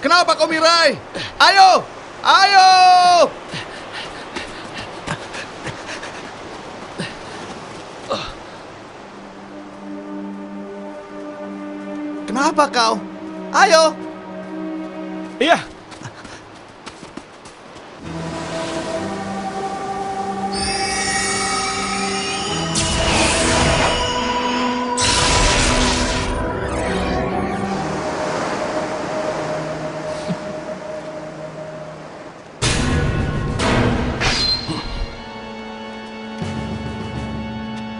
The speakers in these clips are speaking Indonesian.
Kenapa kau Mirai? Ayo! Ayo! Kenapa kau? Ayo! Iya.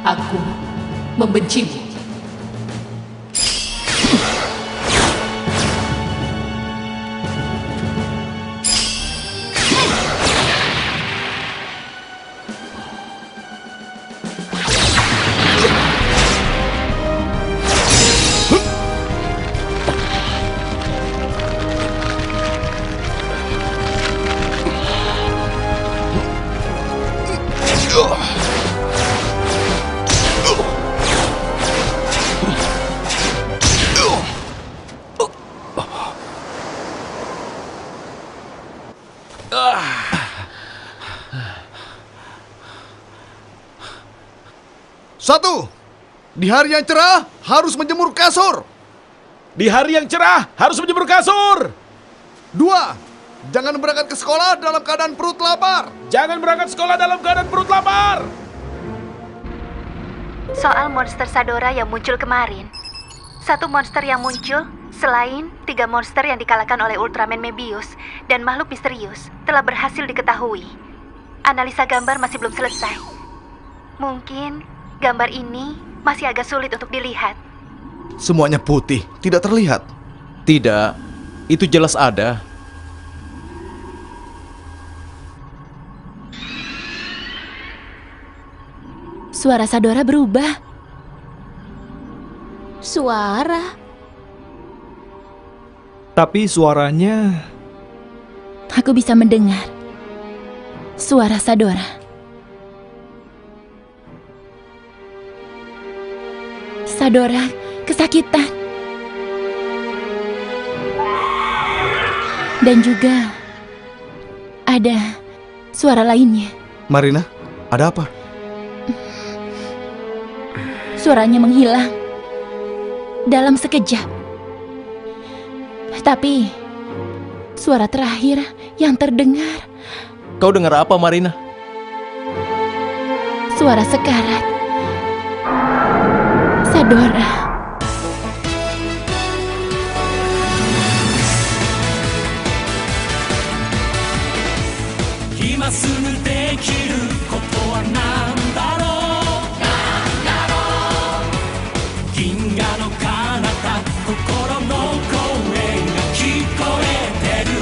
Aku membencimu. Satu, di hari yang cerah harus menjemur kasur. Di hari yang cerah harus menjemur kasur. Dua, jangan berangkat ke sekolah dalam keadaan perut lapar. Jangan berangkat sekolah dalam keadaan perut lapar. Soal monster Sadora yang muncul kemarin. Satu monster yang muncul selain 3 monster yang dikalahkan oleh Ultraman Mebius dan makhluk misterius telah berhasil diketahui. Analisa gambar masih belum selesai. Mungkin gambar ini masih agak sulit untuk dilihat. Semuanya putih, tidak terlihat. Tidak, itu jelas ada. Suara Sadora berubah. Suara? Tapi suaranya... Aku bisa mendengar suara Sadora. Sadora kesakitan. Dan juga ada suara lainnya. Marina, ada apa? Suaranya menghilang dalam sekejap. Tapi suara terakhir yang terdengar, Kau dengar apa, Marina? suara sekarat Sadora. 今すぐできることは何だろう、なんだろう。銀河の彼方、心の声が聞こえてる。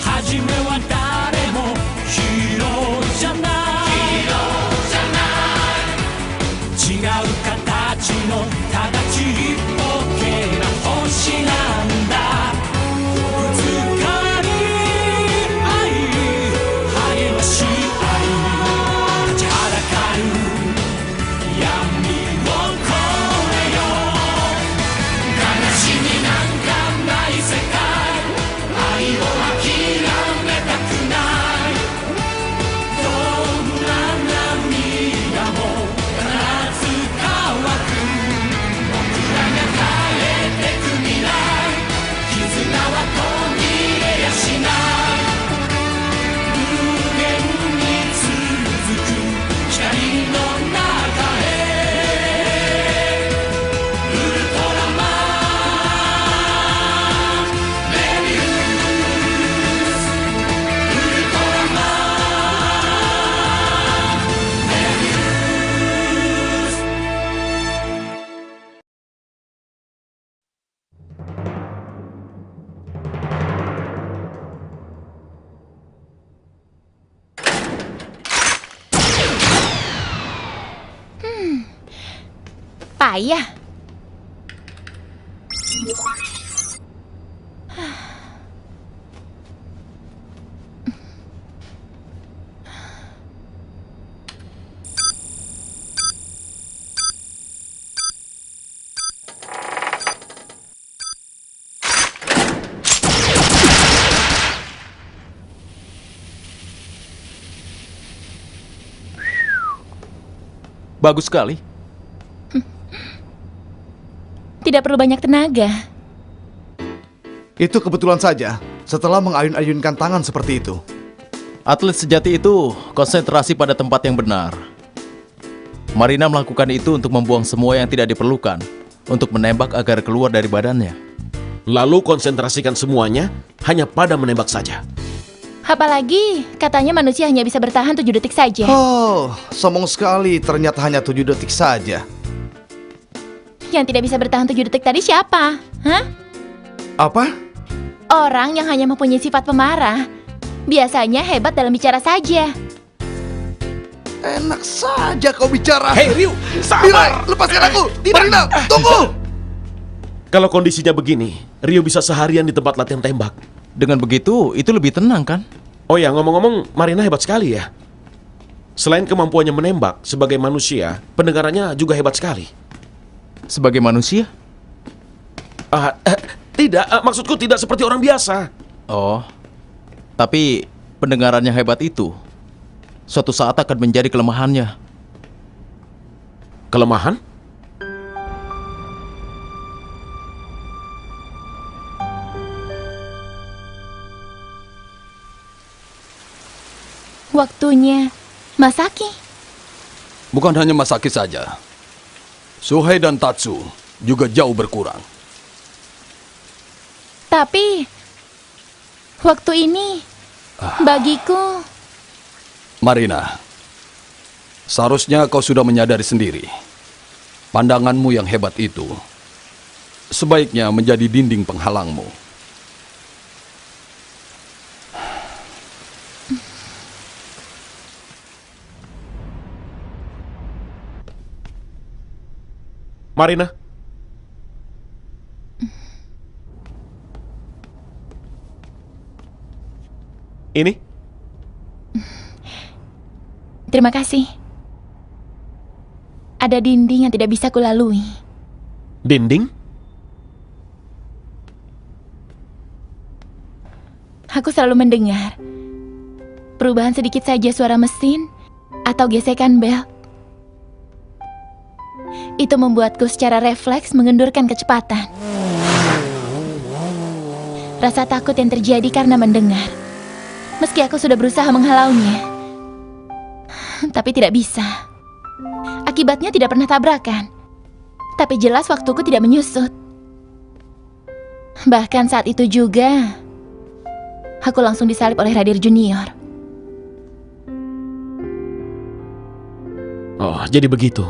初めは誰もヒーローじゃない、ヒーローじゃない。違う形のただちっぽけな星なんだ。ぶつかり励まし合い、立ちはだかる闇を越えよう。悲しみなんかない世界、愛を諦めたくない。どんな涙も必ず乾く。僕らが変えてく未来、絆は途切れやしない。無限に続く光の中へ。ウルトラマンメビウス、ウルトラマンメビウス。Payah. Bagus sekali. Tidak perlu banyak tenaga. Itu kebetulan saja setelah mengayun-ayunkan tangan seperti itu. Atlet sejati itu konsentrasi pada tempat yang benar. Marina melakukan itu untuk membuang semua yang tidak diperlukan, untuk menembak agar keluar dari badannya. Lalu konsentrasikan semuanya hanya pada menembak saja. Apalagi katanya manusia hanya bisa bertahan 7 detik saja. Oh, sombong sekali. Ternyata hanya 7 detik saja. Yang tidak bisa bertahan 7 detik tadi siapa? Hah? Apa? Orang yang hanya mempunyai sifat pemarah. Biasanya hebat dalam bicara saja. Enak saja kau bicara. Hei Ryu, Mirai, sabar! lepaskan aku. Marina, tunggu. Kalau kondisinya begini, Ryu bisa seharian di tempat latihan tembak. Dengan begitu, itu lebih tenang kan? Oh ya, ngomong-ngomong, Marina hebat sekali ya. Selain kemampuannya menembak, sebagai manusia, pendengarannya juga hebat sekali. Sebagai manusia? Tidak, maksudku tidak seperti orang biasa. Oh, tapi pendengarannya hebat itu suatu saat akan menjadi kelemahannya. Kelemahan? Waktunya Masaki. Bukan hanya Masaki saja. Suhei dan Tatsu juga jauh berkurang. Tapi waktu ini bagiku. Marina, seharusnya kau sudah menyadari sendiri. Pandanganmu yang hebat itu sebaiknya menjadi dinding penghalangmu. Marina? Ini? Terima kasih. Ada dinding yang tidak bisa kulalui. Dinding? Aku selalu mendengar perubahan sedikit saja suara mesin atau gesekan bel. Itu membuatku secara refleks mengendurkan kecepatan. Rasa takut yang terjadi karena mendengar. Meski aku sudah berusaha menghalaunya, tapi tidak bisa. Akibatnya tidak pernah tabrakan. Tapi jelas waktuku tidak menyusut. Bahkan saat itu juga, aku langsung disalib oleh Radir Junior. Oh, jadi begitu.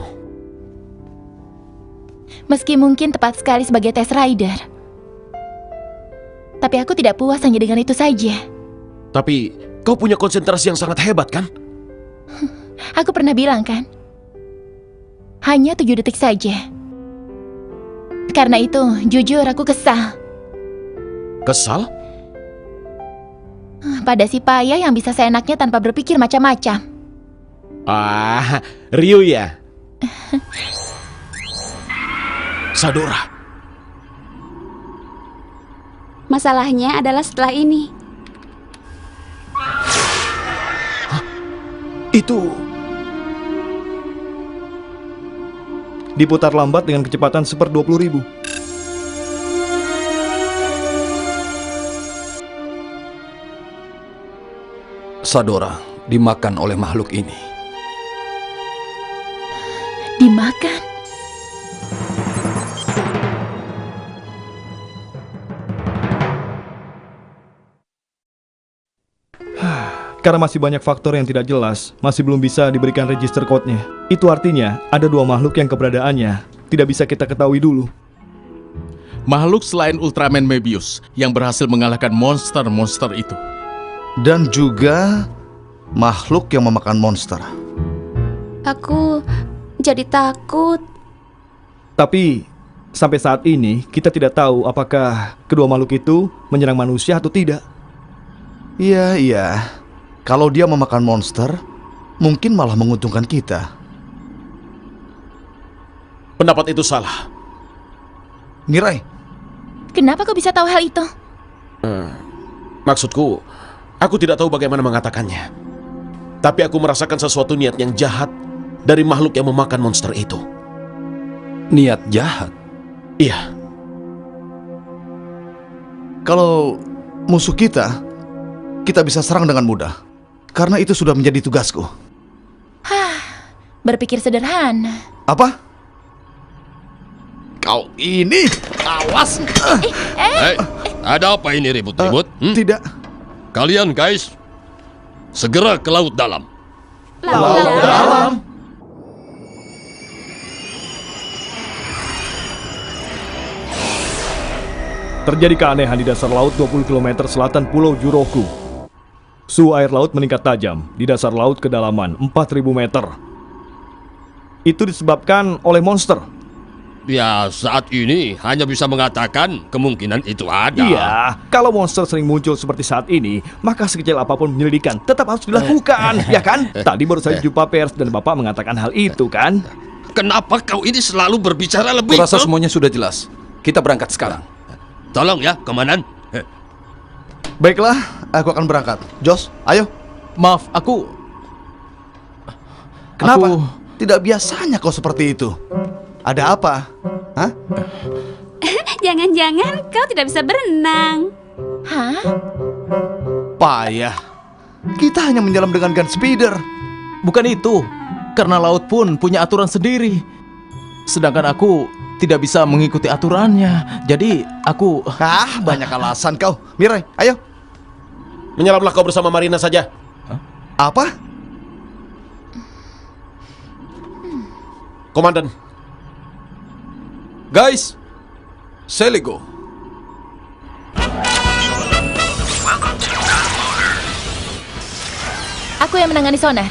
Meski mungkin tepat sekali sebagai tes rider, tapi aku tidak puas hanya dengan itu saja. Tapi kau punya konsentrasi yang sangat hebat kan? Aku pernah bilang kan, hanya 7 detik saja. Karena itu, jujur aku kesal. Kesal? Pada si payah yang bisa seenaknya tanpa berpikir macam-macam. Ah, Ryu ya? Sadora. Masalahnya adalah setelah ini. Itu diputar lambat dengan kecepatan 1/20.000. Sadora dimakan oleh makhluk ini. Dimakan? Karena masih banyak faktor yang tidak jelas, masih belum bisa diberikan register code-nya. Itu artinya ada 2 makhluk yang keberadaannya tidak bisa kita ketahui dulu. Makhluk selain Ultraman Mebius yang berhasil mengalahkan monster-monster itu. Dan juga makhluk yang memakan monster. Aku jadi takut. Tapi sampai saat ini kita tidak tahu apakah kedua makhluk itu menyerang manusia atau tidak. Iya. Kalau dia memakan monster, mungkin malah menguntungkan kita. pendapat itu salah. Mirai, Kenapa kau bisa tahu hal itu? Maksudku, aku tidak tahu bagaimana mengatakannya. Tapi aku merasakan sesuatu niat yang jahat dari makhluk yang memakan monster itu. Niat jahat. Iya, Kalau musuh kita bisa serang dengan mudah. Karena itu sudah menjadi tugasku. Berpikir sederhana. Apa? Kau ini, awas! Hei, ada apa ini ribut-ribut? Tidak. Kalian guys, segera ke laut dalam. Laut dalam. Terjadi keanehan di dasar laut 20 km selatan Pulau Juroku. Suhu air laut meningkat tajam di dasar laut kedalaman 4.000 meter. Itu disebabkan oleh monster. Ya, saat ini hanya bisa mengatakan kemungkinan itu ada. Iya, kalau monster sering muncul seperti saat ini, maka sekecil apapun penyelidikan tetap harus dilakukan, ya kan? Tadi baru saja jumpa pers dan Bapak mengatakan hal itu, kan? Kenapa kau ini selalu berbicara lebih? Kurasa semuanya sudah jelas. Kita berangkat sekarang. Tolong ya, Komandan. Baiklah, aku akan berangkat. Jos, ayo. Maaf, aku... Kenapa? Aku- Tidak biasanya kau seperti itu. Ada apa? Hah? Jangan-jangan kau tidak bisa berenang. Hah? Payah. Kita hanya menyelam dengan gun speeder. Bukan itu, karena laut pun punya aturan sendiri. Sedangkan aku tidak bisa mengikuti aturannya. Jadi aku... Banyak alasan kau. Mirai, ayo. menyelamlah kau bersama Marina saja. Apa? Komandan, Guys, Seligo. Aku yang menangani sonar.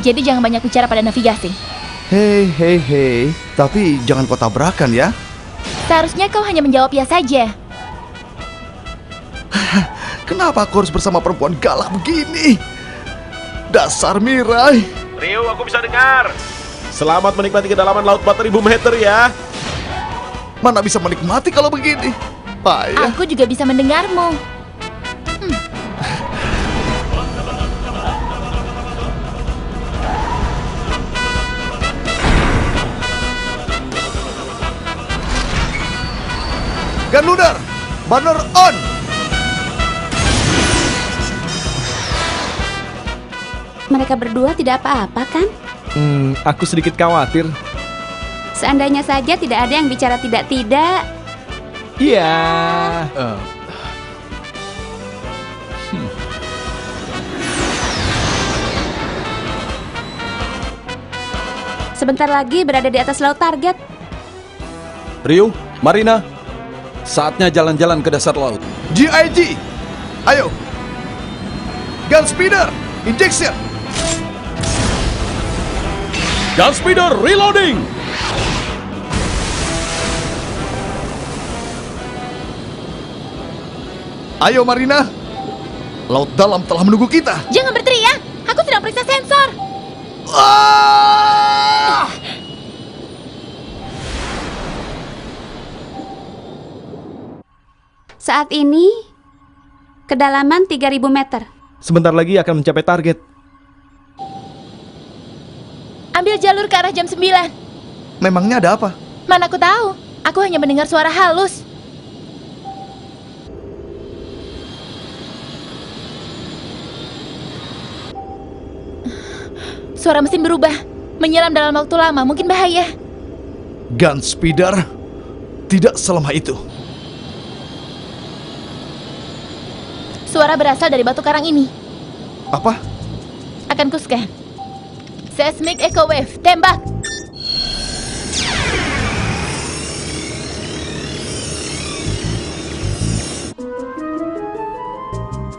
Jadi jangan banyak bicara pada navigasi. Hei. Tapi jangan kau tabrakan ya. Seharusnya kau hanya menjawab ya saja. Kenapa aku harus bersama perempuan galak begini? Dasar Mirai. Rio, aku bisa dengar. Selamat menikmati kedalaman laut 4.000 meter ya. Mana bisa menikmati kalau begini? Payah. Aku juga bisa mendengarmu. Gun lunar, banner on. Mereka berdua tidak apa-apa kan? Aku sedikit khawatir. Seandainya saja tidak ada yang bicara tidak-tidak. Iya. Sebentar lagi berada di atas laut target. Ryu, Marina, saatnya jalan-jalan ke dasar laut. GIG, ayo. Gun speeder, injection. Gun speeder reloading. Ayo Marina. Laut dalam telah menunggu kita. Jangan berteriak. Aku sedang periksa sensor. Ah! Saat ini kedalaman 3.000 meter. Sebentar lagi akan mencapai target. Ambil jalur ke arah jam 9. Memangnya ada apa? Mana aku tahu. Aku hanya mendengar suara halus. Suara mesin berubah. Menyelam dalam waktu lama, mungkin bahaya. Gun speeder tidak selama itu. Suara berasal dari batu karang ini. Apa? Akan kuscan. Seismic Echo Wave, tembak!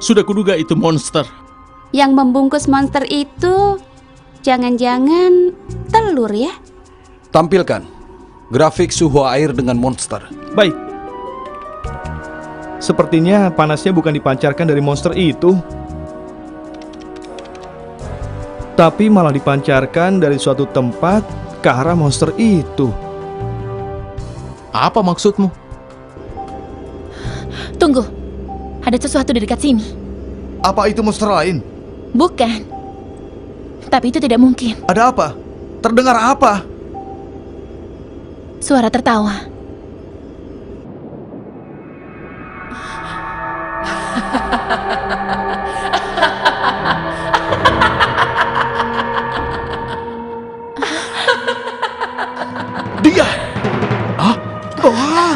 Sudah kuduga itu monster. Yang membungkus monster itu jangan-jangan telur ya? Tampilkan grafik suhu air dengan monster. Baik. Sepertinya panasnya bukan dipancarkan dari monster itu, tapi malah dipancarkan dari suatu tempat ke arah monster itu. Apa maksudmu? Tunggu. Ada sesuatu di dekat sini. Apa itu monster lain? Bukan. Tapi itu tidak mungkin. Ada apa? Terdengar apa? Suara tertawa. Dia! Hah? Wah!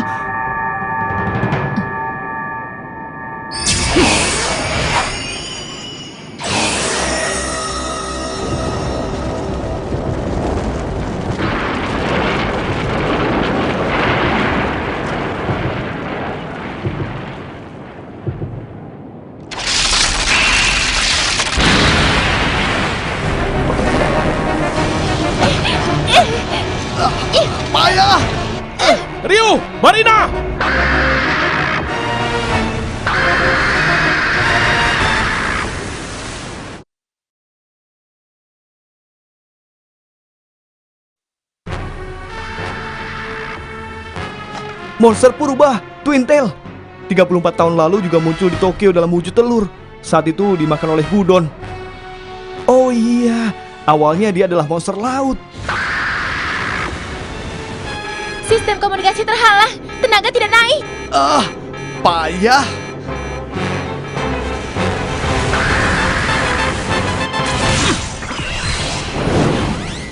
Payah! Ryu, Marina! Monster purba, Twin Tail. 34 tahun lalu juga muncul di Tokyo dalam wujud telur. Saat itu dimakan oleh Gudon. Oh iya, awalnya dia adalah monster laut. Sistem komunikasi terhalang. Tenaga tidak naik. Payah!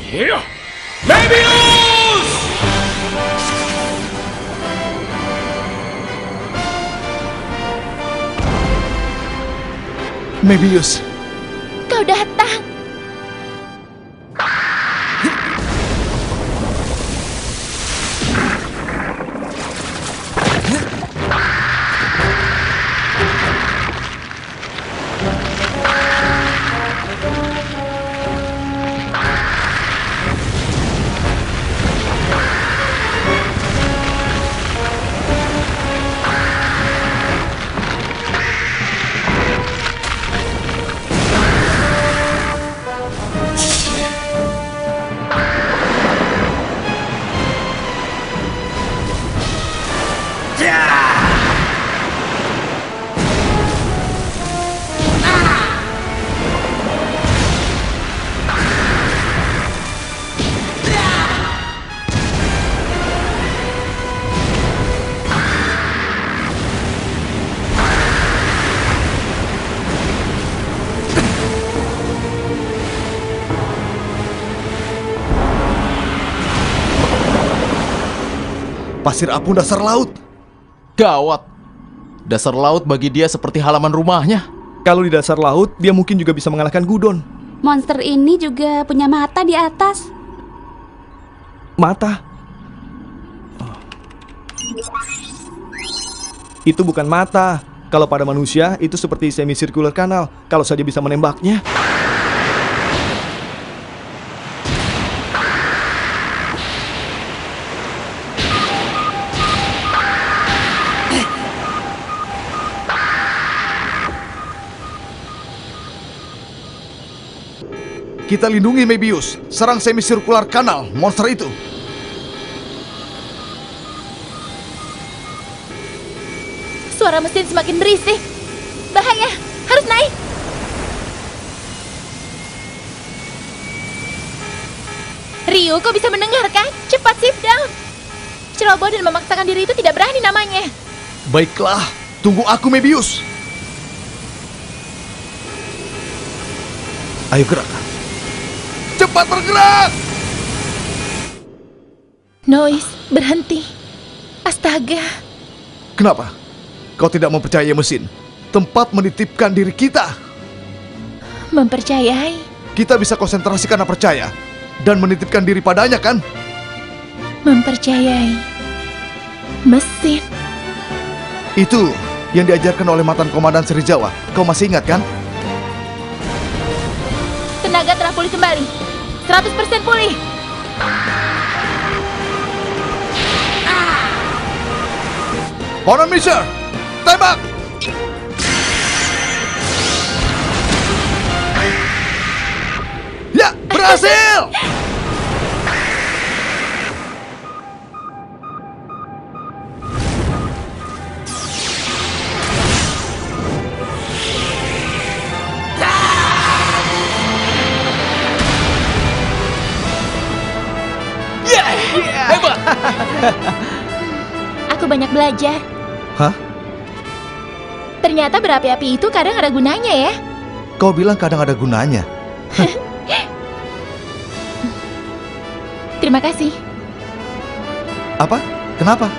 Iya! Mebius! Mebius, Kau datang. pasir apung dasar laut. Gawat. Dasar laut bagi dia seperti halaman rumahnya. Kalau di dasar laut, dia mungkin juga bisa mengalahkan Gudon. Monster ini juga punya mata di atas. Mata? Itu bukan mata. Kalau pada manusia, itu seperti semicircular kanal. Kalau saja bisa menembaknya. Kita lindungi Mebius. Serang semicircular kanal monster itu. Suara mesin semakin berisik. Bahaya, harus naik. Ryu, kau bisa mendengar kan? Cepat shift down. Ceroboh dan memaksakan diri itu tidak berani namanya. Baiklah, tunggu aku Mebius. Ayo gerak. Cepat bergerak. Noise, berhenti. Astaga. Kenapa? Kau tidak mempercayai mesin? Tempat menitipkan diri kita. Mempercayai? Kita bisa konsentrasi karena percaya. Dan menitipkan diri padanya kan? Mempercayai mesin. Itu yang diajarkan oleh mantan komandan Serizawa. Kau masih ingat kan? Tenaga telah pulih kembali. 100% pulih. On mission! Tembak! Ya, berhasil! Aku banyak belajar. Hah? Ternyata berapi-api itu kadang ada gunanya ya. Kau bilang kadang ada gunanya. Terima kasih. Apa? Kenapa?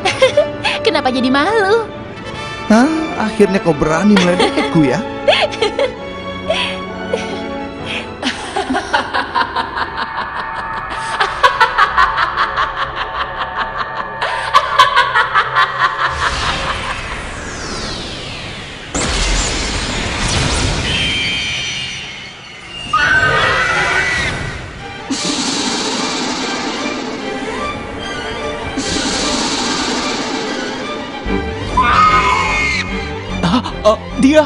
Kenapa jadi malu? Hah? Akhirnya kau berani meledekku ya? Dia.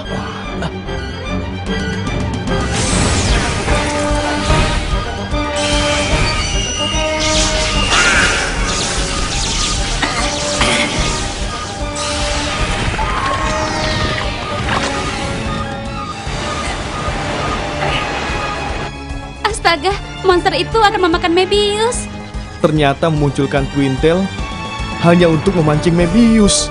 Astaga, monster itu akan memakan Mebius. Ternyata memunculkan Twin Tail hanya untuk memancing Mebius.